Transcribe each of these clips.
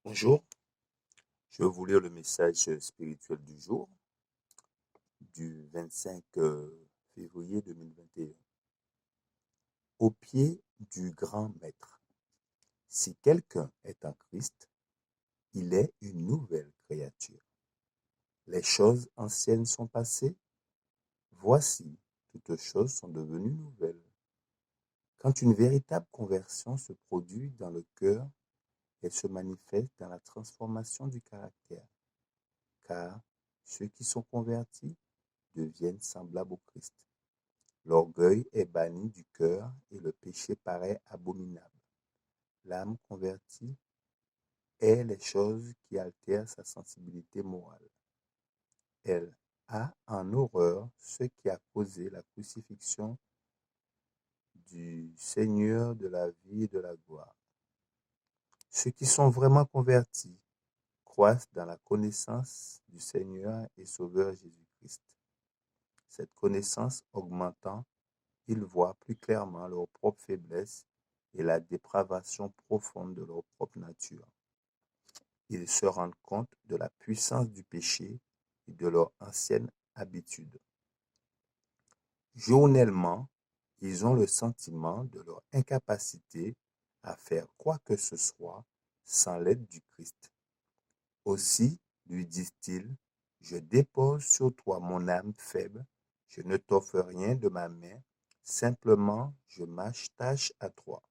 Bonjour, je vais vous lire le message spirituel du jour du 25 février 2021. Au pied du grand maître. Si quelqu'un est en Christ, il est une nouvelle créature. Les choses anciennes sont passées, voici, toutes choses sont devenues nouvelles. Quand une véritable conversion se produit dans le cœur, elle se manifeste dans la transformation du caractère, car ceux qui sont convertis deviennent semblables au Christ. L'orgueil est banni du cœur et le péché paraît abominable. L'âme convertie est les choses qui altèrent sa sensibilité morale. Elle a en horreur ce qui a causé la crucifixion du Seigneur de la vie et de la gloire. Ceux qui sont vraiment convertis croissent dans la connaissance du Seigneur et Sauveur Jésus-Christ. Cette connaissance augmentant, ils voient plus clairement leurs propres faiblesses et la dépravation profonde de leur propre nature. Ils se rendent compte de la puissance du péché et de leur ancienne habitude. Journellement, ils ont le sentiment de leur incapacité à faire quoi que ce soit sans l'aide du Christ. Aussi, lui disent-ils, je dépose sur toi mon âme faible, je ne t'offre rien de ma main, simplement je m'attache à toi.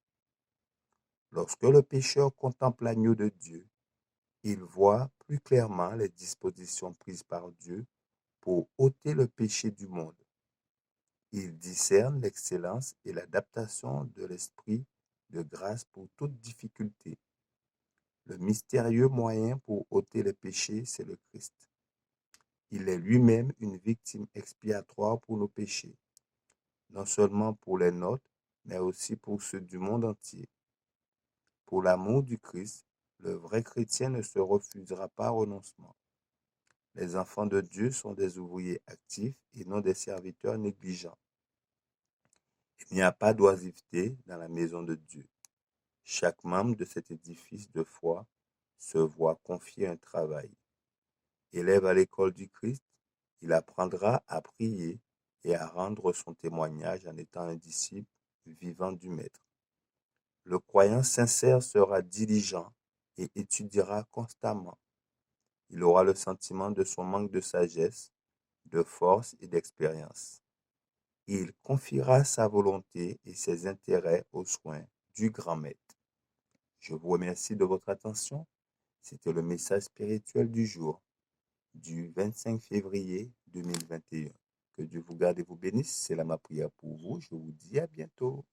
Lorsque le pécheur contemple l'agneau de Dieu, il voit plus clairement les dispositions prises par Dieu pour ôter le péché du monde. Il discerne l'excellence et l'adaptation de l'esprit de grâce pour toute difficulté. Le mystérieux moyen pour ôter le péché, c'est le Christ. Il est lui-même une victime expiatoire pour nos péchés, non seulement pour les nôtres, mais aussi pour ceux du monde entier. Pour l'amour du Christ, le vrai chrétien ne se refusera pas au renoncement. Les enfants de Dieu sont des ouvriers actifs et non des serviteurs négligents. Il n'y a pas d'oisiveté dans la maison de Dieu. Chaque membre de cet édifice de foi se voit confier un travail. Élève à l'école du Christ, il apprendra à prier et à rendre son témoignage en étant un disciple vivant du Maître. Le croyant sincère sera diligent et étudiera constamment. Il aura le sentiment de son manque de sagesse, de force et d'expérience. Il confiera sa volonté et ses intérêts aux soins du grand Maître. Je vous remercie de votre attention. C'était le message spirituel du jour, du 25 février 2021. Que Dieu vous garde et vous bénisse. C'est là ma prière pour vous. Je vous dis à bientôt.